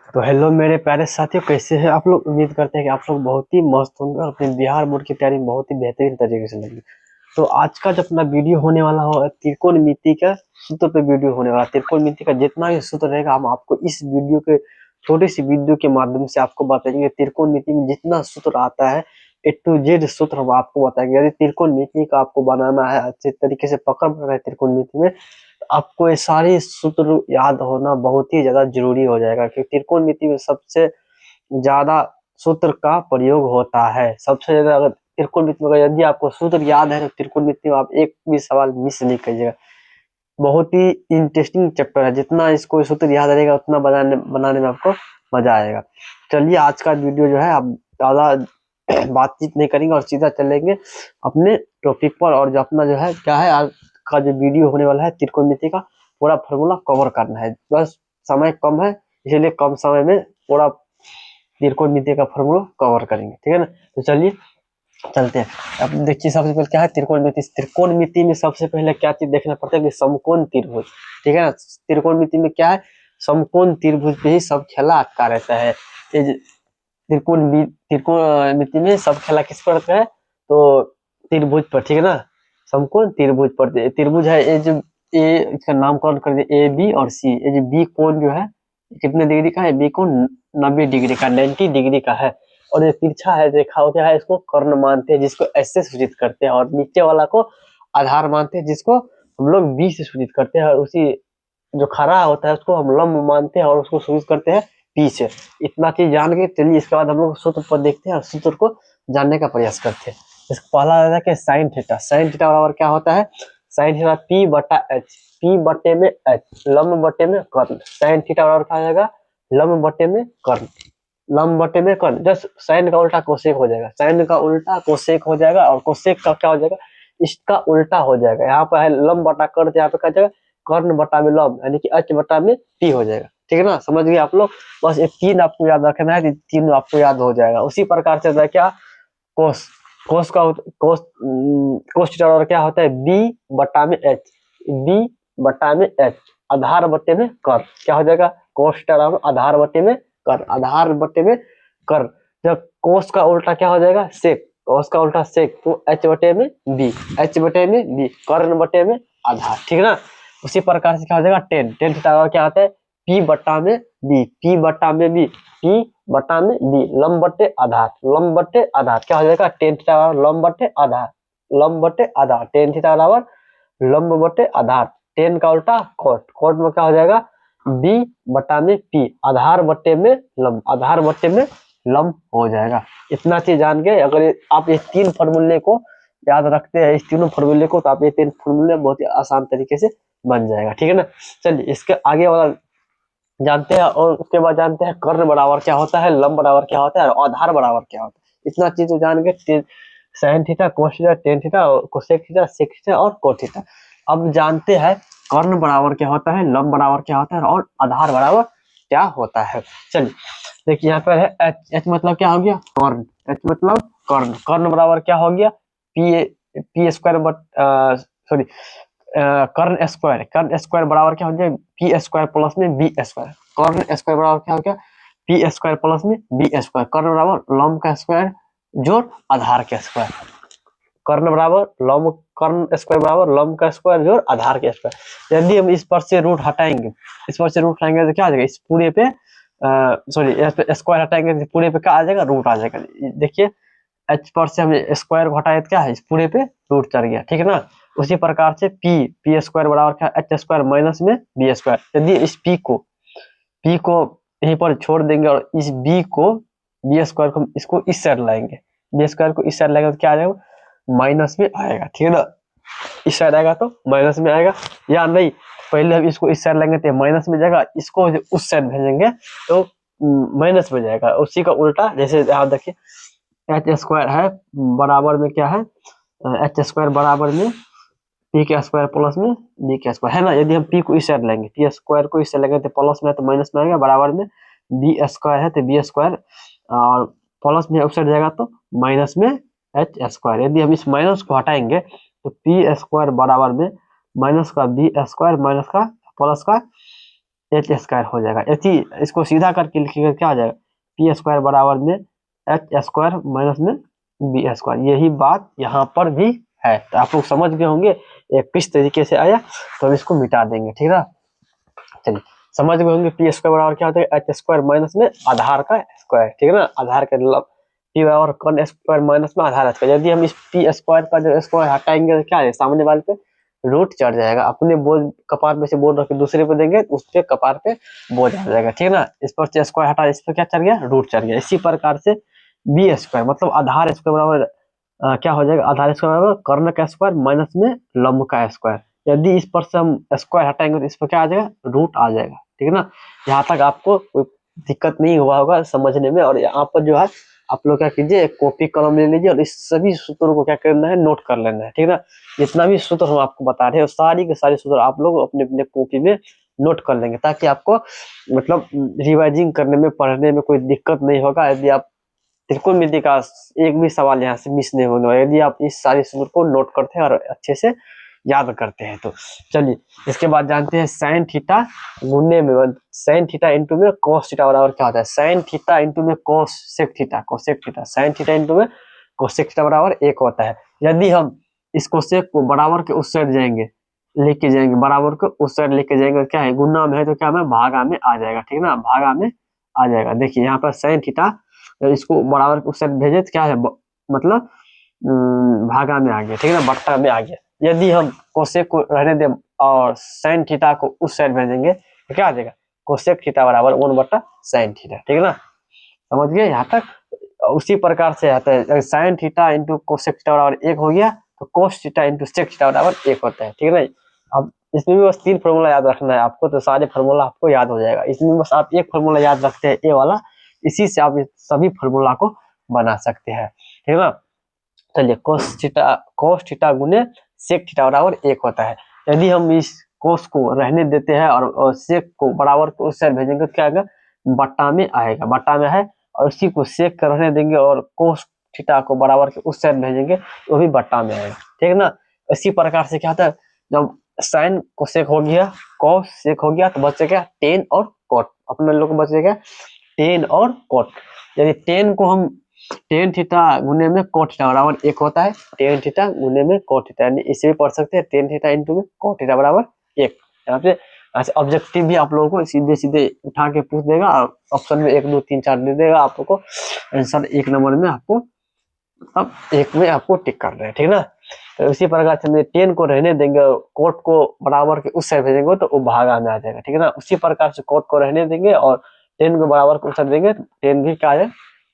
तो हेलो मेरे प्यारे साथियों, कैसे हैं आप लोग। उम्मीद करते हैं कि आप लोग बहुत ही मस्त होंगे और अपने बिहार बोर्ड की तैयारी में बहुत ही बेहतरीन तरीके से लगी। तो आज का जो अपना वीडियो होने वाला हो त्रिकोणमिति का सूत्र पे वीडियो होने वाला। त्रिकोणमिति का जितना भी सूत्र रहेगा हम आपको इस वीडियो के छोटी सी वीडियो के माध्यम से आपको बताएंगे। त्रिकोणमिति में जितना सूत्र आता है A to Z सूत्र हम आपको बताएंगे। यदि त्रिकोणमिति का आपको बनाना है, अच्छे तरीके से पकड़ रहे हैं त्रिकोणमिति में, आपको ये सारे सूत्र याद होना बहुत ही ज्यादा जरूरी हो जाएगा, क्योंकि त्रिकोणमिति में सबसे ज्यादा सूत्र का प्रयोग होता है। सबसे ज्यादा अगर त्रिकोणमिति में यदि आपको सूत्र याद है तो त्रिकोणमिति में आप एक भी सवाल मिस नहीं करिएगा। बहुत ही इंटरेस्टिंग चैप्टर है। जितना इसको सूत्र याद रहेगा उतना बनाने बनाने में आपको मजा आएगा। चलिए आज का वीडियो जो है आप ज्यादा बातचीत नहीं करेंगे और सीधा चलेंगे अपने टॉपिक पर। और जो अपना जो है क्या है, आज का जो वीडियो होने वाला है त्रिकोणमिति का पूरा फॉर्मूला कवर करना है। बस समय कम है, इसलिए कम समय में पूरा त्रिकोणमिति का फॉर्मूला कवर करेंगे, ठीक है ना। तो चलिए चलते हैं। अब देखिए सबसे पहले क्या है त्रिकोणमिति। त्रिकोणमिति में सबसे पहले क्या चीज देखना पड़ता है कि समकोण त्रिभुज, ठीक है ना। त्रिकोणमिति में क्या है, समकोण त्रिभुज पे ही सब खेला अटका रहता है। त्रिकोणमिति में सब खेला किस पर रहता है, तो त्रिभुज पर, ठीक है ना। समकोण त्रिभुज पर त्रिभुज है ये जो, ये इसका नामकरण कर दिया AB और C। ये जो B कोण जो है कितने डिग्री का है, B कोण 90 डिग्री का, 90 डिग्री का है। और ये तिरछा है रेखा होता है, इसको कर्ण मानते हैं, जिसको S से सूचित करते हैं। और नीचे वाला को आधार मानते हैं, जिसको हम लोग B से सूचित करते हैं। और उसी जो खड़ा होता है उसको हम लंब मानते हैं और उसको सूचित करते हैं P से। इतना चीज जान के चलिए इसके बाद हम लोग सूत्र पर देखते हैं और सूत्र को जानने का प्रयास करते हैं। इसका पहला रहता है कि साइन थीटा। साइन थीटा बराबर क्या होता है, साइन थीटा P बटा H, P बटे में H, लंब बटे में कर्ण। साइन थीटा बराबर क्या हो जाएगा, लंब बटे में कर्ण, लंब बटे में कर्ण। जस्ट साइन का उल्टा कोसेक हो जाएगा, साइन का उल्टा कोसेक हो जाएगा, और कोसेक का क्या हो जाएगा, इसका उल्टा हो जाएगा। यहाँ पर है लंब बटा कर्ण, यहाँ पे क्या हो जाएगा कर्ण बटा में लंब, यानी कि H बटा में P हो जाएगा, ठीक है ना। समझ गए आप लोग। बस ये तीन आपको याद रखना है, तीन आपको याद हो जाएगा। उसी प्रकार से क्या, कोस, कोस का कोस कोस थीटा और क्या होता है B बटा में H, B बटा में H, आधार बटे में कर्ण। क्या हो जाएगा, कोस थीटा आधार बटे में कर्ण, आधार बटे में कर्ण। जब कोस का उल्टा क्या हो जाएगा, सेक, कोस का उल्टा सेक, तो H बटे में B, H बटे में B, कर्ण बटे में आधार, ठीक है ना। उसी प्रकार से क्या हो जाएगा टेन, टेन थीटा क्या आता है P बटा में B, P बटा में B, P बटा में B, लंब बटे आधार, लंब बटे आधार। क्या हो जाएगा टेन थीटा बराबर लंब बटे आधार, लंब बटे आधार, टेन थीटा बराबर लंब बटे आधार। टेन का उल्टा कोट, कोट में क्या हो जाएगा B बटा में P, आधार बटे में लंब, आधार बटे में लंब हो जाएगा। इतना चीज जान गए। अगर आप ये तीन फॉर्मूले को याद रखते हैं, इस तीनों फॉर्मूले को, तो आप ये तीन फॉर्मूले बहुत ही आसान तरीके से बन जाएगा, ठीक है ना। चलिए इसके आगे वाला जानते हैं, और उसके बाद जानते हैं कर्ण बराबर क्या होता है, लंब बराबर क्या होता है, और आधार बराबर क्या होता है। इतना चीज तो जान के sine theta, cos theta, tan theta, cosec theta, sec theta और कोट थीटा। अब जानते हैं कर्ण बराबर क्या होता है, लंब बराबर क्या होता है, और आधार बराबर क्या होता है। चलिए देखिए यहाँ पर है एच, एच मतलब क्या हो गया कर्ण, एच मतलब कर्ण, कर्ण बराबर क्या हो गया पी स्क्वायर बट सॉरी कर्ण स्क्वायर, कर्ण स्क्वायर बराबर क्या हो गया पी स्क्वायर प्लस में बी स्क्वायर, कर्ण स्क्वायर बराबर क्या हो गया पी स्क्वायर प्लस में बी स्क्वायर, कर्ण बराबर लंब का स्क्वायर जोड़ आधार के स्क्वायर, कर्ण बराबर लंब, कर्ण स्क्वायर बराबर लंब का स्क्वायर जोड़ आधार के स्क्वायर। यदि हम इस पर से रूट हटाएंगे, इस पर से रूट हटाएंगे तो क्या आ जाएगा, इस पूरे पे सॉरी स्क्वायर हटाएंगे तो पूरे पे क्या आ जाएगा रूट आ जाएगा। देखिए एच पर से हम स्क्वायर को हटाए तो क्या है, इस पूरे पे रूट चढ़ गया, ठीक है ना। उसी प्रकार से पी स्क्वायर बराबर क्या एच स्क्वायर माइनस में बी स्क्वायर। यदि इस पी को यहीं पर छोड़ देंगे और इस बी को, बी स्क्वायर को इसको इस साइड लाएंगे, बी स्क्वायर को इस साइड लाएंगे तो क्या आ जाएगा माइनस में आएगा, ठीक है ना। इस साइड आएगा तो माइनस में आएगा, या नहीं पहले हम इसको इस साइड लेंगे तो माइनस में जाएगा, इसको उस साइड भेजेंगे तो माइनस में जाएगा। उसी का उल्टा, जैसे आप देखिए एच स्क्वायर है बराबर में क्या है, एच स्क्वायर बराबर में पी के स्क्वायर प्लस में बी के स्क्वायर, है ना। यदि हम पी को इस साइड लेंगे, पी स्क्वायर को इस साइड लेंगे तो प्लस में है तो माइनस में आएगा, बराबर में बी स्क्वायर है तो बी स्क्वायर, और प्लस में उस साइड जाएगा तो माइनस में एच स्क्वायर। यदि हम इस माइनस को हटाएंगे तो पी स्क्वायर बराबर में माइनस का बी स्क्वायर माइनस का प्लस का एच स्क्वायर हो जाएगा। यदि इसको सीधा करके लिखिएगा क्या आ जाएगा, पी स्क्वायर बराबर में एच स्क्वायर माइनस में बी स्क्वायर। यही बात यहाँ पर भी है। तो आप लोग समझ गए होंगे ये किस तरीके से आया। तो हम इसको मिटा देंगे, ठीक है। चलिए समझ गए होंगे पी स्क्वायर बराबर क्या होता है, एच स्क्वायर माइनस में आधार का स्क्वायर, ठीक है ना। आधार का मतलब पी बराबर कौन स्क्वायर माइनस में आधार स्क्वायर। यदि हम इस पी स्क्वायर का जो स्क्वायर हटाएंगे तो क्या है, सामने वाले पे रूट चढ़ जाएगा। अपने बोझ कपार पे से बोझ रख के दूसरे पे देंगे उस पे कपार पे बोझ आ जाएगा, ठीक है ना। इस पर से स्क्वायर हटा, इस पर क्या चढ़ गया, रूट चढ़ गया। इसी प्रकार से बी स्क्वायर मतलब आधार स्क्वायर बराबर क्या हो जाएगा, आधार स्क्वायर बराबर कर्ण का स्क्वायर माइनस में लंब का स्क्वायर। यदि इस पर से हम स्क्वायर हटाएंगे तो इस पर क्या आ जाएगा, रूट आ जाएगा, ठीक है ना। यहाँ तक आपको कोई दिक्कत नहीं हुआ होगा समझने में। और यहाँ पर जो है आप लोग क्या कीजिए, कॉपी कलम ले लीजिए और इस सभी सूत्रों को क्या करना है, नोट कर लेना है, ठीक है ना। जितना भी सूत्र हम आपको बता रहे हैं सारी के सारे सूत्र आप लोग अपने अपने कॉपी में नोट कर लेंगे, ताकि आपको मतलब रिवाइजिंग करने में, पढ़ने में कोई दिक्कत नहीं होगा। यदि आप त्रिकोणमिति का एक भी सवाल यहाँ से मिस नहीं होने वाला यदि आप इस सारे सूत्र को नोट करते हैं और अच्छे से याद करते हैं तो। चलिए इसके बाद जानते हैं साइन थीटा गुने में, साइन थीटा इंटू में कॉस थीटा बराबर क्या होता है, साइन थीटा इंटू में cosec theta, cosec theta, sign theta into में कोसेक थीटा बराबर 1 होता है। यदि हम इस कोसेक को बराबर के उस साइड जाएंगे, लेके जाएंगे, बराबर को उस साइड लेके जाएंगे, क्या है गुना में है तो क्या में भागा में आ जाएगा, ठीक है ना, भागा में आ जाएगा। देखिए यहाँ पर साइन थीटा इसको बराबर के उस साइड भेजे तो क्या है, मतलब भागा में आ गया, ठीक है ना, बट्टा में आ गया। यदि हम कोसेक को रहने दें और साइन थीटा को उस साइड भेजेंगे तो क्या आ जाएगा, कोसेक थीटा बराबर 1/साइन थीटा, ठीक है ना। समझ गए यहाँ तक। उसी प्रकार से आता है sine theta into cosec theta बराबर 1 हो गया तो cos theta into sec theta बराबर 1 होता है, ठीक है ना। अब इसमें भी बस 3 फॉर्मूला याद रखना है आपको, तो सारे फॉर्मूला आपको याद हो जाएगा। इसमें बस आप एक फॉर्मूला याद रखते हैं ए वाला, इसी से आप सभी फॉर्मूला को बना सकते हैं, ठीक है ना। चलिए कोस थीटा गुने सेक थीटा बराबर 1 होता है। यदि हम इस कोस को रहने देते हैं और सेक को बराबर को उस साइड भेजेंगे तो क्या आएगा, बट्टा में आएगा, बट्टा में है। और उसी को सेक कर रहने देंगे और कोस थीटा को बराबर के उस साइड भेजेंगे वो भी बट्टा में आएगा, ठीक है ना। इसी प्रकार से क्या होता है, जब साइन कोसेक हो गया, कॉस सेक हो गया तो बचे क्या, टेन और कॉट। अपने लोग को बचे क्या, टेन और कॉट। यदि टेन को हम टेन थीटा गुने में कोट थीटा बराबर 1 होता है, टेन थीटा गुने में कोट थीटा, यानी इसे भी पढ़ सकते हैं टेन थीटा इंटू में कोट थीटा बराबर 1। यहाँ पे ऑब्जेक्टिव भी आप लोगों को सीधे सीधे उठा के पूछ देगा और ऑप्शन में 1 2 3 4 दे देगा, आप लोगों को आंसर 1 नंबर में आपको अब 1 में आपको टिक कर रहे हैं, ठीक है ना। तो इसी प्रकार से टेन को रहने देंगे, कोट को बराबर के उस साइड भेजेंगे तो वो भागा में आ जाएगा, ठीक है ना। उसी प्रकार से कोट को रहने देंगे और टेन को बराबर के उस साइड देंगे तो टेन भी क्या आ जाएगा,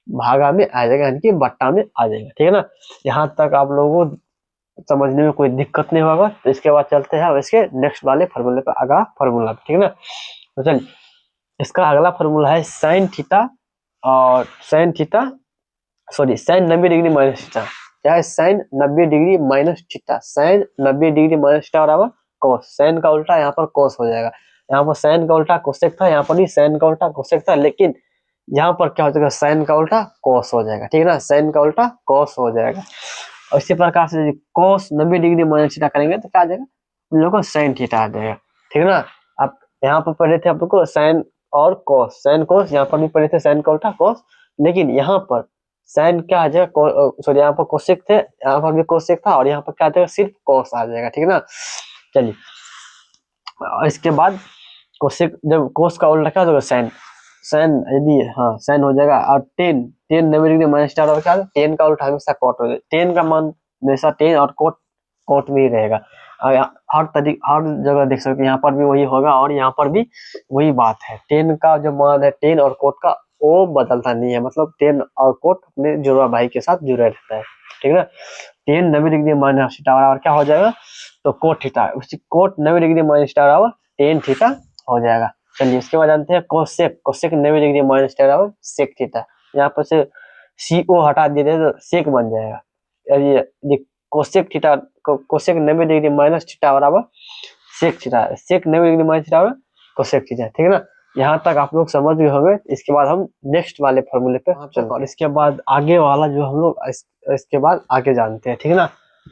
भागा में आ जाएगा, यानी कि बट्टा में आ जाएगा, ठीक है ना। यहाँ तक आप लोगों को समझने में कोई दिक्कत नहीं होगा। तो इसके बाद चलते हैं इसके नेक्स्ट वाले फॉर्मूले पे, अगला फॉर्मूला, ठीक है ना। तो चलिए इसका अगला फॉर्मूला है साइन थीटा और sine theta sine 90 degree minus theta. क्या है, sine 90 degree minus theta, sine 90 degree minus theta बराबर कॉस। साइन का उल्टा यहाँ पर कॉस हो जाएगा। यहाँ पर साइन का उल्टा कोसेक था, यहाँ पर भी साइन का उल्टा कोसेक था, लेकिन यहाँ पर क्या हो जाएगा, साइन का उल्टा कॉस हो जाएगा, ठीक है ना, साइन का उल्टा कॉस हो जाएगा। और इसी प्रकार से कॉस 90 डिग्री माइनस थीटा करेंगे तो क्या आ जाएगा, उन लोगों को साइन थीटा आ जाएगा, ठीक है ना। आप यहाँ पर पढ़े थे आप लोग को साइन और कॉस, साइन कॉस, यहाँ पर भी पढ़े थे साइन का उल्टा कॉस, लेकिन यहाँ पर साइन क्या आ जाएगा, सॉरी यहाँ पर कोसेक थे, यहाँ पर भी कोसेक था, और यहाँ पर क्या आ जाएगा, सिर्फ कॉस आ जाएगा, ठीक है ना। चलिए इसके बाद कोसेक, जब कोस का उल्टा क्या हो जाएगा, साइन, साइन यदि हाँ साइन हो जाएगा। और टेन 90 डिग्री माइनस थीटा और क्या है, टेन का उल्टा हमेशा कॉट हो जाएगा, टेन का मान हमेशा टेन और कोट में ही रहेगा। हर जगह देख सकते हैं, यहाँ पर भी वही होगा और यहाँ पर भी वही बात है। टेन का जो मान है टेन और कोट का वो बदलता नहीं है, मतलब टेन और कोट अपने जुड़वा भाई के साथ जुड़े रहता है, ठीक है ना। टेन 90 डिग्री माइनस थीटा बराबर क्या हो जाएगा, तो कोट थीटा, उसी कोट 90 डिग्री माइनस थीटा बराबर टेन थीटा हो जाएगा। चलिए इसके बाद जानते हैं cosec, cosec 90 degree minus theta बराबर सेक थीटा। यहाँ पर से CO हटा दिए तो सेक बन जाएगा। यदि cosec theta, cosec 90 degree minus theta बराबर सेक थीटा, सेक 90 डिग्री माइनस थीटा बराबर कोसेक थीटा, ठीक है ना। यहाँ तक आप लोग समझ गए होंगे। इसके बाद हम नेक्स्ट वाले फॉर्मूले पे चलते हैं और इसके बाद आगे वाला जो हम लोग इसके बाद आगे जानते हैं, ठीक है ना।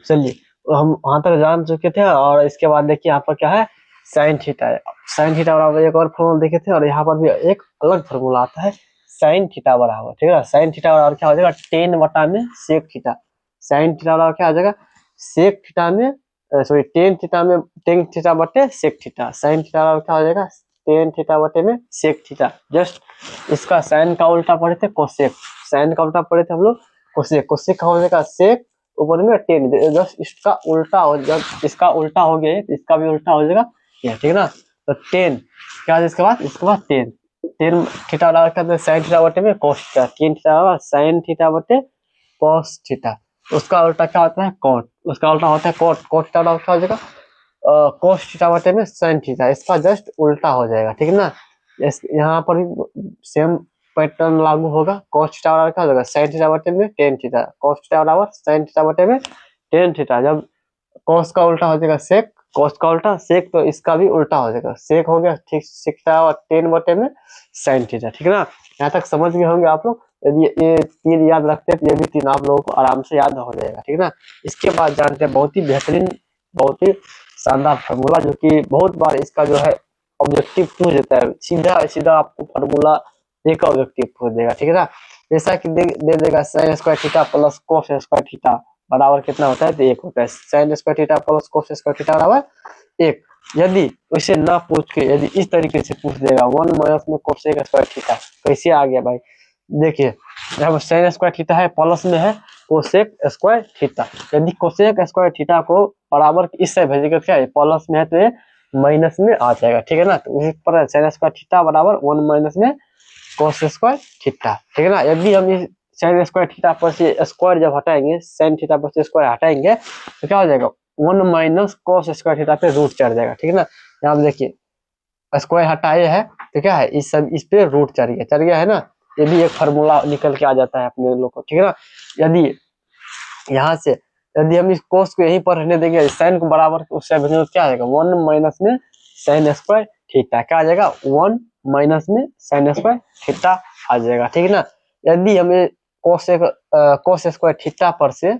चलिए हम वहां तक जान चुके थे और इसके बाद देखिए यहाँ पर क्या है, साइन थीटा है। साइन थीटा बराबर एक और फॉर्मूला देखे थे, और यहाँ पर भी एक अलग फॉर्मूला आता है साइन थीटा बराबर, ठीक है ना। साइन थीटा बराबर क्या हो जाएगा, 10 बटा में सेक थीटा। साइन थीटा बराबर क्या हो जाएगा, सेक थीटा में सॉरी टेन थीटा बटे सेक थीटा। साइन थीटा बराबर क्या हो जाएगा, टेन थीटा बटे में सेक थीटा। जस्ट इसका साइन का उल्टा पढ़े थे कोसेक, साइन का उल्टा पढ़े थे हम लोग कोसेक। कोसेक का हो जाएगा सेक ऊपर में टेन, जस्ट इसका उल्टा हो, जब इसका उल्टा हो गया तो इसका भी उल्टा हो जाएगा ये, ठीक है ना। तो 10 क्या है इसके बाद 10 थीटा बराबर क्या है, साइन थीटा बटे में कोस थीटा। 10 थीटा बराबर साइन थीटा बटे कोस थीटा। उसका उल्टा क्या होता है कोट, उसका उल्टा होता है कोट। कोट थीटा बराबर क्या हो जाएगा, कोस थीटा बटे में साइन थीटा। इसका जस्ट उल्टा हो जाएगा, ठीक है ना। यहाँ पर भी सेम पैटर्न लागू होगा। कोस थीटा बराबर क्या हो जाएगा, साइन थीटा बटे में टेन थीटा। कोस थीटा बराबर साइन थीटा बटे में टेन थीटा। जब कोस का उल्टा हो जाएगा सेक, कोस का उल्टा सेक, तो इसका भी उल्टा हो जाएगा सेक हो गया, ठीक। सेक थीटा 10 बटे में साइन थीटा, ठीक है ना। यहाँ तक समझ गए होंगे आप लोग। यदि ये तीन याद रखते हैं तो ये भी तीन आप लोगों को आराम से याद हो जाएगा, ठीक है ना। इसके बाद जानते हैं बहुत ही बेहतरीन, बहुत ही शानदार फार्मूला, जो कि बहुत बार इसका जो है ऑब्जेक्टिव पूछ देता है। सीधा सीधा आपको फार्मूला एक ऑब्जेक्टिव पूछ देगा, ठीक है ना। जैसा कि दे देगा sign square theta plus cos square theta बराबर कितना होता है, तो 1 होता है। Sign square theta plus cos square theta बराबर 1। यदि उसे ना पूछ के यदि इस तरीके से पूछ देगा 1 माइनस में कोसेक स्क्वायर थीटा, कैसे आ गया भाई, देखिए जब साइन स्क्वायर थीटा है प्लस में है कोसेक स्क्वायर थीटा। यदि कोसेक स्क्वायर थीटा को बराबर इससे भेजेगा, क्या है प्लस में है तो ये माइनस में आ जाएगा, ठीक है ना। तो इसी पर साइन स्क्वायर थीटा बराबर 1 माइनस में कोस स्क्वायर थीटा, ठीक है ना। यदि हम इस साइन स्क्वायर थीटा पर से स्क्वायर जब हटाएंगे, साइन थीटा पर से स्क्वायर हटाएंगे तो क्या हो जाएगा, 1 माइनस कोस स्क्वायर थीटा पे रूट चढ़ जाएगा, ठीक है ना। यहाँ देखिए स्क्वायर हटाए है तो क्या है, इस पे रूट चढ़ गया है ना। ये भी एक फार्मूला निकल के आ जाता है अपने लोग को, ठीक है ना। यदि यहाँ से यदि हम इस कोस को यहीं पर रहने देंगे, साइन को बराबर उससे भेजेंगे तो क्या आ जाएगा, 1 माइनस में साइन स्क्वायर थीटा, क्या आ जाएगा 1 माइनस में साइन स्क्वायर थीटा आ जाएगा, ठीक है ना। यदि हमें कोस स्क्वायर थीटा पर से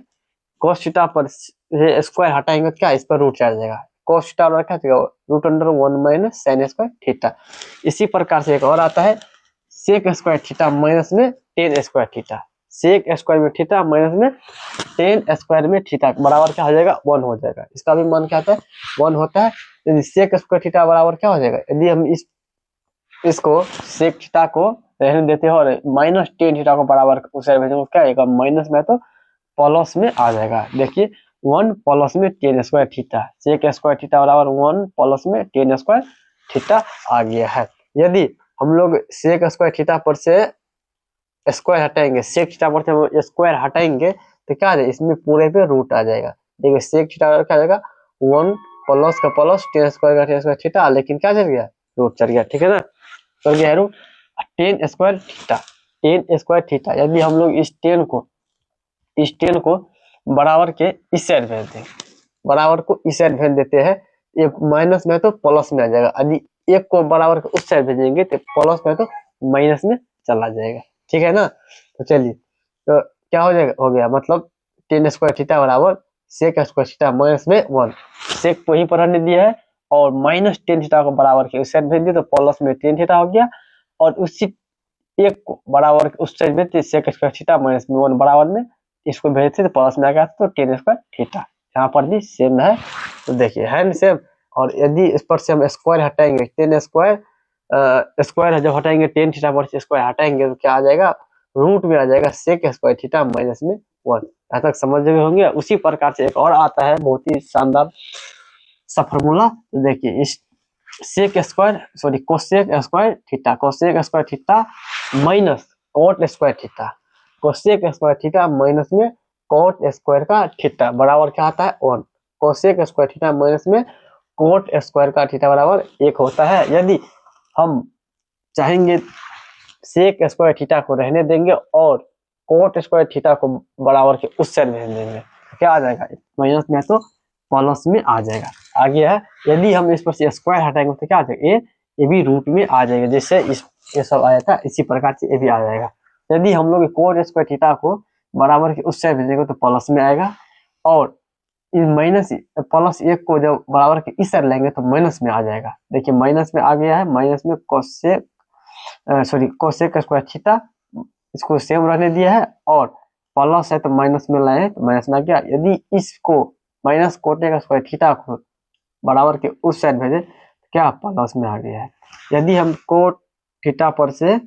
कोस थीटा पर से स्क्वायर हटाएंगे तो क्या इस पर रूट चढ़ जाएगा। कोस थीटा और क्या root under 1 minus sine square theta. इसी प्रकार से एक और आता है सेक स्क्वायर थीटा माइनस में tan square theta. Sec square में थीटा माइनस में टेन स्क्वायर में थीटा बराबर क्या हो जाएगा, 1 हो जाएगा। इसका भी मान क्या आता है 1 होता है। यदि सेक स्क्वायर थीटा बराबर क्या हो जाएगा, यदि हम इसको सेक थीटा को रहने देते हैं और माइनस टेन थीटा को बराबर उसे भेजेंगे क्या आएगा, माइनस में तो प्लस में आ जाएगा। देखिए 1 प्लस में tan square theta, sec square theta बराबर 1 प्लस में टेन स्क्वायर थीटा आ गया है। यदि हम लोग सेक स्क्वायर थीटा पर से स्क्वायर हटाएंगे, सेक थीटा पर से स्क्वायर हटाएंगे तो क्या आ जाएगा, इसमें पूरे पे रूट आ जाएगा। देखिए सेक थीटा क्या आ जाएगा, 1 प्लस का प्लस टेन स्क्वायर का टेन स्क्वायर थीटा, लेकिन क्या चल गया, रूट चल गया, ठीक है ना। चल गया है root tan square theta, tan square theta. यदि हम लोग इस टेन को बराबर के इस साइड भेज दें, बराबर को इस साइड भेज देते हैं, ये माइनस में तो प्लस में आ जाएगा। यदि एक को बराबर के उस साइड भेजेंगे तो प्लस में तो माइनस में चला जाएगा, ठीक है ना। तो चलिए, तो क्या हो जाएगा, हो गया मतलब टेन स्क्वायर थीटा बराबर सेक स्क्वायर थीटा माइनस में 1। सेक को ही पर रहने दिया है और माइनस टेन थीटा को बराबर के उस साइड भेज दिए तो प्लस में टेन थीटा हो गया, और उसी एक को बराबर उस साइड भेजते सेक स्क्वायर थीटा माइनस में 1 बराबर में इसको भेजते तो प्लस में आ गया तो टेन स्क्वायर थीटा। यहाँ पर भी सेम है, तो देखिए है ना सेम। और यदि इस पर से हम स्क्वायर हटाएंगे, टेन स्क्वायर स्क्वायर जब हटाएंगे टेन थीटा पर से स्क्वायर हटाएंगे तो क्या आ जाएगा, रूट में आ जाएगा सेक स्क्वायर थीटा माइनस में 1। यहाँ तक समझ गए होंगे। उसी प्रकार से एक और आता है बहुत ही शानदार सा फॉर्मूला, देखिए इस sec square sorry cosec square theta, cosec square theta minus cot square theta, cosec square theta minus में कोट स्क्वायर का थीटा बराबर क्या आता है 1। कोसेक स्क्वायर थीटा माइनस में कोट स्क्वायर का थीटा बराबर 1 होता है। यदि हम चाहेंगे सेक स्क्वायर थीटा को रहने देंगे और कोट स्क्वायर थीटा को बराबर के उस साइड भेज देंगे, क्या आ जाएगा, माइनस में तो प्लस में आ जाएगा। आगे है यदि हम इस पर से स्क्वायर हटाएंगे तो क्या आ जाएगा, ये भी रूट में आ जाएगा, जैसे ये सब आया था इसी प्रकार से ये भी आ जाएगा। यदि हम लोग कोट स्क्वायर थीटा को बराबर के उस साइड भेजेंगे तो प्लस में आएगा, और माइनस प्लस 1 को जब बराबर के इस साइड लेंगे तो माइनस में आ जाएगा। देखिए माइनस में आ गया है, माइनस में कोसेक कोसेक का स्क्वायर थीटा, इसको सेम रहने दिया है, और प्लस है तो माइनस में लाए तो माइनस में आ गया। यदि इसको माइनस कोटेक का स्क्वायर थीटा को बराबर के उस साइड भेजे तो क्या प्लस में आ गया है। यदि हम कोट थीटा पर से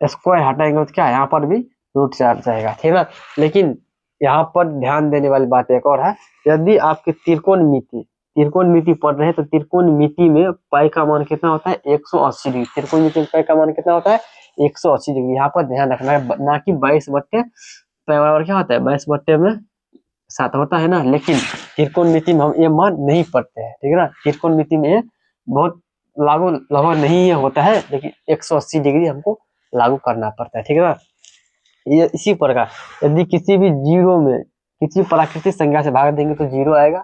स्क्वायर हटाएंगे तो क्या यहाँ पर भी रूट से हट जाएगा, ठीक है ना। लेकिन यहाँ पर ध्यान देने वाली बात एक और है, यदि आपके त्रिकोणमिति पढ़ रहे हैं तो त्रिकोणमिति में पाई का मान कितना होता है 180 डिग्री। त्रिकोणमिति में पाई का मान कितना होता है 180 डिग्री। यहाँ पर ध्यान रखना है, ना कि 22/, पाई बराबर क्या होता है 22/7 होता है ना। लेकिन त्रिकोणमिति में हम ये मान नहीं पढ़ते हैं, ठीक है ना। त्रिकोणमिति में बहुत लागू लगभग नहीं होता है, लेकिन 180 डिग्री हमको लागू करना पड़ता है, ठीक है ना। ये इसी प्रकार यदि किसी भी जीरो में किसी प्राकृतिक संख्या से भाग देंगे तो जीरो आएगा,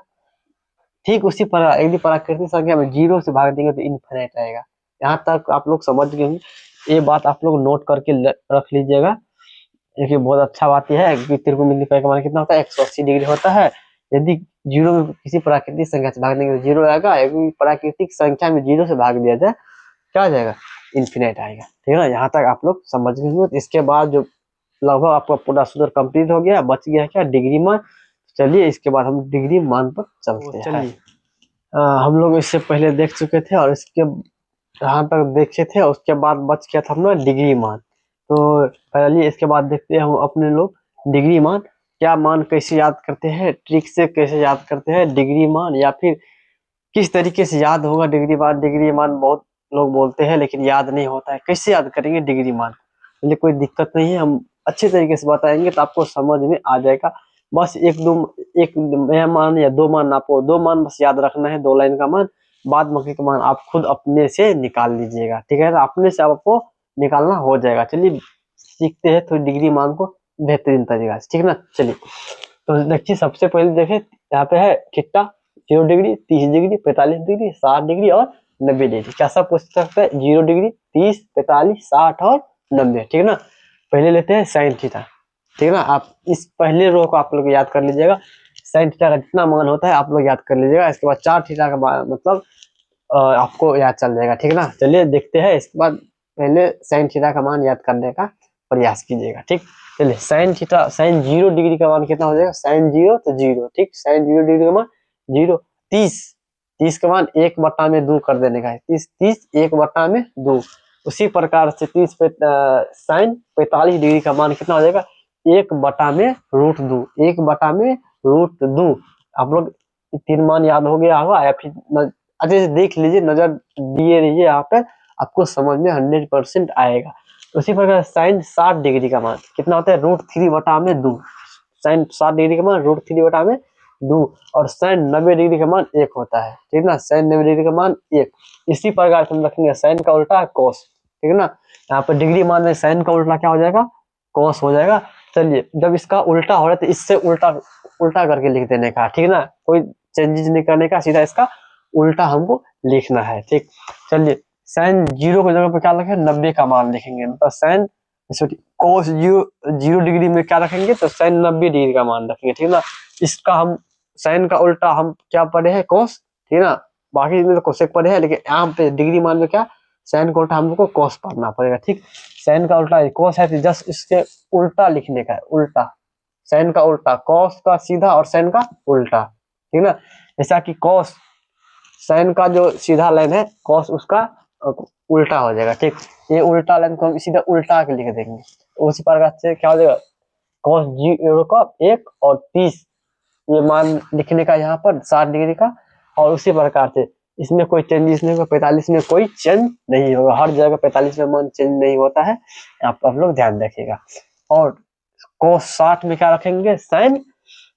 ठीक उसी प्रकार यदि प्राकृतिक संख्या में जीरो से भाग देंगे तो इनफिनिट आएगा। यहाँ तक आप लोग समझ गए होंगे, ये बात आप लोग नोट करके रख लीजिएगा। ये बहुत अच्छा बात यह है कि त्रिकोणमिति का मान कितना होता है 180 डिग्री होता है। यदि जीरो में किसी प्राकृतिक संख्या से भाग देंगे तो जीरो आएगा, यदि प्राकृतिक संख्या में जीरो से भाग दिया जाए क्या आ जाएगा इनफिनिट आएगा, ठीक है ना। यहाँ तक आप लोग समझ गए होंगे। इसके बाद जो लगभग आपका पूरा सूत्र कंप्लीट हो गया, बच गया क्या डिग्री मान। चलिए इसके बाद हम डिग्री मान पर चलते हैं। चलिए हम लोग इससे पहले देख चुके थे और इसके यहाँ तक देखे थे, उसके बाद बच गया था अपना डिग्री मान। तो पहले इसके बाद देखते हैं हम अपने लोग डिग्री मान, क्या मान कैसे याद करते हैं, ट्रिक से कैसे याद करते हैं डिग्री मान, या फिर किस तरीके से याद होगा डिग्री मान। डिग्री मान बहुत लोग बोलते हैं लेकिन याद नहीं होता है, कैसे याद करेंगे डिग्री मान। चलिए कोई दिक्कत नहीं है, हम अच्छे तरीके से बताएंगे तो आपको समझ में आ जाएगा। बस एक मान या दो मान, आपको दो मान बस याद रखना है, 2 लाइन का मान। बाद बाकी का मान आप खुद अपने से निकाल लीजिएगा, ठीक है ना। अपने से आपको निकालना हो जाएगा। चलिए सीखते हैं तो डिग्री मान को बेहतरीन तरीका से, ठीक है ना। चलिए तो देखिए सबसे पहले देखें, यहाँ पे है theta 0 degree, 30 degree, 45 degree, 60 degree और 90 डिग्री। क्या सब पूछ सकते हैं 0 डिग्री, 30, 45, 60 और 90, ठीक है ना। पहले लेते हैं साइन थीटा, ठीक है ना। आप इस पहले रो को आप लोग याद कर लीजिएगा, साइन थीटा का जितना मान होता है आप लोग याद कर लीजिएगा। इसके बाद 4 थीटा का मतलब आपको याद चल जाएगा, ठीक है ना। चलिए देखते हैं, इसके बाद पहले साइन थीटा का मान याद करने का प्रयास कीजिएगा, ठीक। चलिए साइन थीटा, साइन 0 डिग्री का मान कितना हो जाएगा, साइन 0 तो 0, ठीक। साइन 0 डिग्री का मान 0। 30 का मान 1/2 कर देने का है, 30 1/2। उसी प्रकार से 30 पे साइन 45 डिग्री का मान कितना हो जाएगा 1/√2, 1/√2। आप लोग 3 मान याद हो गया होगा, या फिर अच्छे से देख लीजिए, नजर दिए रहिए, यहाँ पे आपको समझ में 100% आएगा। उसी प्रकार साइन 60 डिग्री का मान कितना होता है √3/2। साइन 60 डिग्री का मान √3/2, और साइन 90 डिग्री का मान 1 होता है, ठीक ना। साइन 90 डिग्री का मान 1। इसी प्रकार से हम रखेंगे साइन का उल्टा कोस, ठीक है ना। यहाँ पर डिग्री मान में साइन का उल्टा क्या हो जाएगा कोस हो जाएगा। चलिए जब इसका उल्टा हो रहा है तो इससे उल्टा करके लिख देने का, ठीक है ना। कोई चेंजेस नहीं करने का, सीधा इसका उल्टा हमको लिखना है, ठीक। चलिए साइन 0 की जगह पर क्या लिखेंगे 90 का मान लिखेंगे, मतलब साइन कोस 0 डिग्री में क्या रखेंगे तो साइन 90 डिग्री का मान रखेंगे, ठीक है ना। इसका हम साइन का उल्टा हम क्या पढ़े हैं कोस, ठीक है ना। बाकी में तो कोसेक पढ़े हैं, लेकिन यहाँ पे डिग्री मान में क्या साइन का उल्टा हमको कोस पढ़ना पड़ेगा, ठीक। साइन का उल्टा कोस है तो जस्ट इसके उल्टा लिखने का है, उल्टा साइन का उल्टा, कॉस का सीधा और साइन का उल्टा, ठीक है ना। जैसा कि कॉस साइन का जो सीधा लाइन है कॉस उसका उल्टा हो जाएगा, ठीक। ये उल्टा लाइन को हम सीधा उल्टा के लिख देंगे, उसी प्रकार से क्या हो जाएगा कॉस 0 का 1 और 30 ये मान लिखने का यहाँ पर 60 डिग्री का। और उसी प्रकार से इसमें कोई चेंजेस नहीं होगा, 45 में कोई चेंज नहीं होगा, हर जगह 45 में मान चेंज नहीं होता है, आप लोग ध्यान रखिएगा। और cos 60 में क्या रखेंगे साइन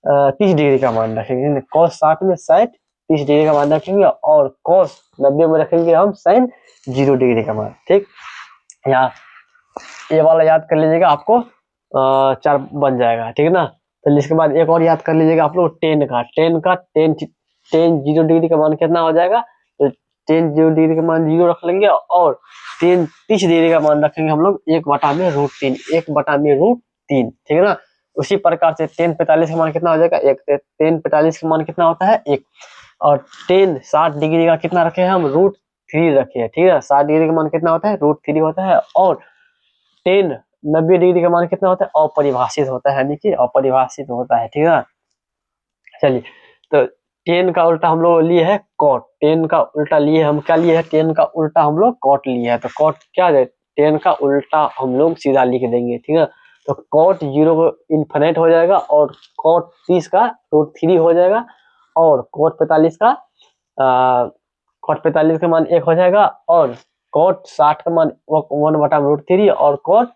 30 डिग्री का मान रखेंगे, cos 60 में साइन 30 डिग्री का मान रखेंगे, और cos 90 में रखेंगे हम साइन 0 डिग्री का मान, ठीक। यहाँ ये वाला याद कर लीजिएगा, आपको 4 बन जाएगा, ठीक है ना। तो इसके बाद एक और याद कर लीजिएगा आप लोग टेन 0 डिग्री का मान कितना हो जाएगा, तो टेन 0 डिग्री का मान 0 रख लेंगे, और टेन 30 डिग्री का मान रखेंगे हम लोग 1/√3, 1/√3, ठीक है ना। उसी प्रकार से tan 45 का मान कितना हो जाएगा 1, tan 45 का मान कितना होता है 1, और tan 60 डिग्री का कितना रखे हैं हम √3 रखे हैं, ठीक है। 60 डिग्री का मान कितना होता है √3 होता है, और tan 90 डिग्री का मान कितना होता है अपरिभाषित होता है, यानी कि अपरिभाषित होता है, ठीक है ना। चलिए, तो tan का उल्टा हम लोग लिए है cot, tan का उल्टा लिए हम क्या लिए है, tan का उल्टा हम लोग cot लिए है, तो cot क्या है, tan का उल्टा हम लोग सीधा लिख देंगे, ठीक है। तो cot 0 इन्फिनिट हो जाएगा, और cot 30 का √3 हो जाएगा, और cot 45 का cot 45 का मान 1 हो जाएगा, और cot 60 का मान 1/√3, और cot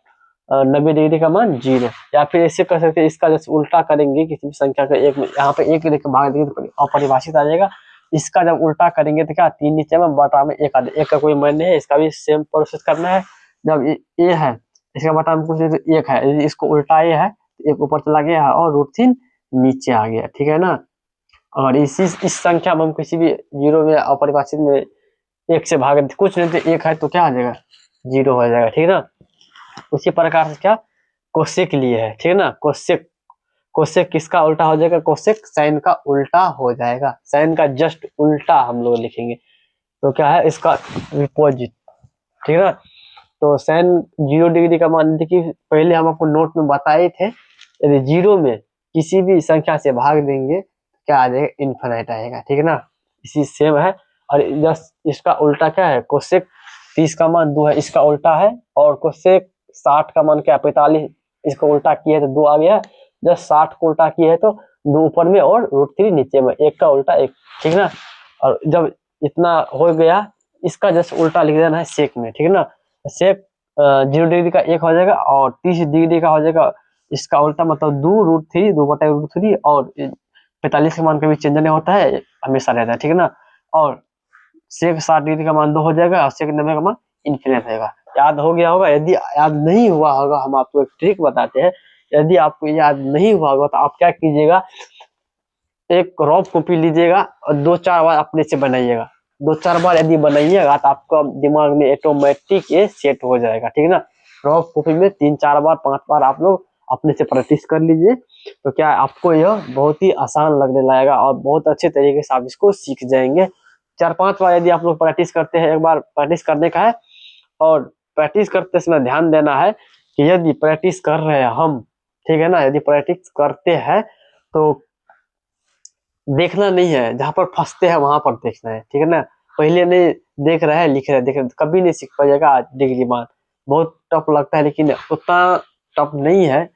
90 डिग्री का मान 0। या फिर ऐसे कर सकते हैं, इसका जैसे उल्टा करेंगे किसी भी संख्या का एक में, यहाँ पे एक देकर भाग देंगे तो अपरिभाषित आ जाएगा। इसका जब उल्टा करेंगे तो क्या 3 नीचे में बटा में 1 आ जाएगा, 1 का कोई मान नहीं है, इसका भी सेम प्रोसेस करना है। जब ये है इसका बटा में कुछ तो 1 है, यदि इसको उल्टा ये है तो 1 ऊपर चला गया और √3 नीचे आ गया, ठीक है ना। और इस संख्या में हम किसी भी 0 में अपरिभाषित में 1 से भाग कुछ नहीं तो 1 है तो क्या आ जाएगा 0 हो जाएगा, ठीक है ना। उसी प्रकार से क्या कोसेक लिए है, ठीक है ना। कोसेक, कोसेक किसका उल्टा हो जाएगा, कोसेक साइन का उल्टा हो जाएगा, साइन का जस्ट उल्टा हम लोग लिखेंगे, तो क्या है इसका विपोजिट, ठीक है ना। तो साइन 0 डिग्री का मान, देखिए पहले हम आपको नोट में बताए थे, यदि 0 में किसी भी संख्या से भाग देंगे क्या आ जाएगा इनफिनिट आएगा, ठीक है ना। इसी सेम है, और जस्ट इसका उल्टा क्या है, कोसेक 30 का मान 2 है, इसका उल्टा है, और कोसेक 60 का मान क्या 45, इसको उल्टा किया तो 2 आ गया, जब 60 को उल्टा किया है तो 2 ऊपर में और √3 नीचे में, 1 का उल्टा 1, ठीक है ना। और जब इतना हो गया, इसका जस्ट उल्टा लिख देना है सेक में, ठीक है ना। सेक 0 डिग्री का 1 हो जाएगा, और 30 डिग्री का हो जाएगा इसका उल्टा, मतलब 2√3, 2/√3, और 45 का मान कभी चेंज नहीं होता है, हमेशा रहता है, ठीक है ना। और सेक 60 डिग्री का मान 2 हो जाएगा, और सेक 90 का मान इनफिनिट रहेगा। याद हो गया होगा, यदि याद नहीं हुआ होगा हम आपको एक ट्रिक बताते हैं, यदि आपको याद नहीं हुआ होगा तो आप क्या कीजिएगा, एक रफ कॉपी लीजिएगा और 2-4 बार अपने से बनाइएगा, 2-4 बार यदि बनाइएगा तो आपका दिमाग में ऑटोमेटिक ये सेट हो जाएगा, ठीक है ना। रफ कॉपी में 3-4 बार 5 बार आप लोग अपने से प्रैक्टिस कर लीजिए, तो क्या आपको यह बहुत ही आसान लगने लगेगा, और बहुत अच्छे तरीके से आप इसको सीख जाएंगे। 4-5 बार यदि आप लोग प्रैक्टिस करते हैं, एक बार प्रैक्टिस करने का है, और प्रैक्टिस करते समय ध्यान देना है कि यदि प्रैक्टिस कर रहे हैं हम, ठीक है ना, यदि प्रैक्टिस करते हैं तो देखना नहीं है, जहाँ पर फंसते हैं वहां पर देखना है, ठीक है ना। पहले नहीं देख रहे हैं लिख रहे हैं, देख रहे हैं, कभी नहीं सीख पाइएगा। डिग्री मान बहुत टफ लगता है, लेकिन उतना टफ नहीं है।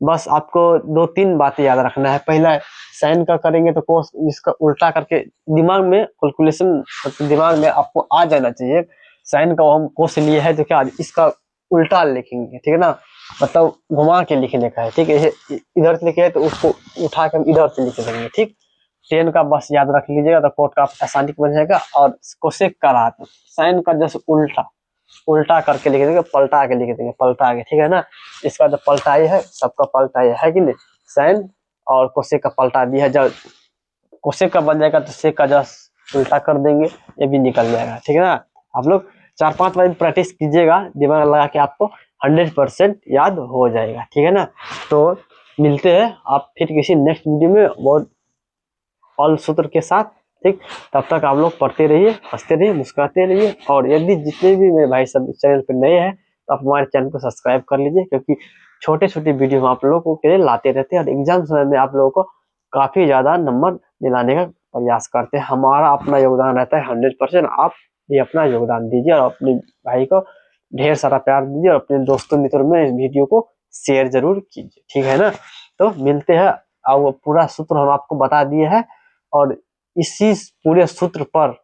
बस आपको 2-3 बातें याद रखना है। पहला साइन का करेंगे तो कोस इसका उल्टा करके दिमाग में कैलकुलेशन, दिमाग में आपको आ जाना चाहिए। साइन का हम कोस लिए है तो क्या इसका उल्टा लिखेंगे, ठीक है ना, मतलब घुमा के लिखने का है, ठीक है। इधर से लिखे है तो उसको उठा के हम इधर से लिख देंगे, ठीक। टेन का बस याद रख लीजिएगा तो कोट का आसानी बन जाएगा। और कोसेक का रहा साइन का जैसे उल्टा उल्टा करके लिख देंगे, पलटा के लिख देंगे, पलटा के, ठीक है ना। इसका जो पलटा है सबका पलटा है कि नहीं, साइन और कोसेक का पलटा दिया है। जब कोसेक का बन जाएगा तो सेक का जस्ट उल्टा कर देंगे, ये भी निकल जाएगा, ठीक है ना। आप लोग 4-5 बार प्रैक्टिस कीजिएगा, दिमाग लगा के आपको 100% याद हो जाएगा, ठीक है ना। तो मिलते हैं आप फिर किसी नेक्स्ट वीडियो में बहुत ऑल सूत्र के साथ, ठीक। तब तक आप लोग पढ़ते रहिए, हंसते रहिए, मुस्कुराते रहिए। और यदि जितने भी मेरे भाई सब इस चैनल पर नए हैं तो आप हमारे चैनल को सब्सक्राइब कर लीजिए, क्योंकि छोटे छोटे वीडियो हम आप लोगों के लिए लाते रहते हैं, और एग्जाम समय में आप लोगों को काफी ज्यादा नंबर दिलाने का प्रयास करते हैं। हमारा अपना योगदान रहता है 100%, आप भी अपना योगदान दीजिए, और अपने भाई को ढेर सारा प्यार दीजिए, और अपने दोस्तों मित्रों में इस वीडियो को शेयर जरूर कीजिए, ठीक है ना। तो मिलते हैं, अब पूरा सूत्र हम आपको बता दिए हैं, और इसी पूरे सूत्र पर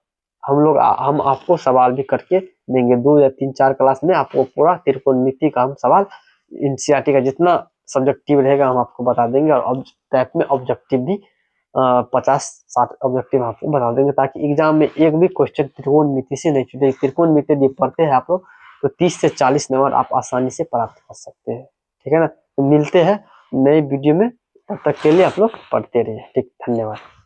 हम आपको सवाल भी करके देंगे। 2 या 3-4 क्लास में आपको पूरा त्रिकोणमिति का हम सवाल, एनसीईआरटी का जितना सब्जेक्टिव रहेगा हम आपको बता देंगे, और टाइप में ऑब्जेक्टिव भी 50-60 ऑब्जेक्टिव आपको बता देंगे, ताकि एग्जाम में एक भी क्वेश्चन त्रिकोणमिति से नहीं छूटे। त्रिकोणमिति यदि पढ़ते हैं आप लोग तो 30 से 40 नंबर आप आसानी से प्राप्त कर सकते हैं, ठीक है ना। तो मिलते हैं नए वीडियो में, तब तक के लिए आप लोग पढ़ते रहिए, ठीक। धन्यवाद।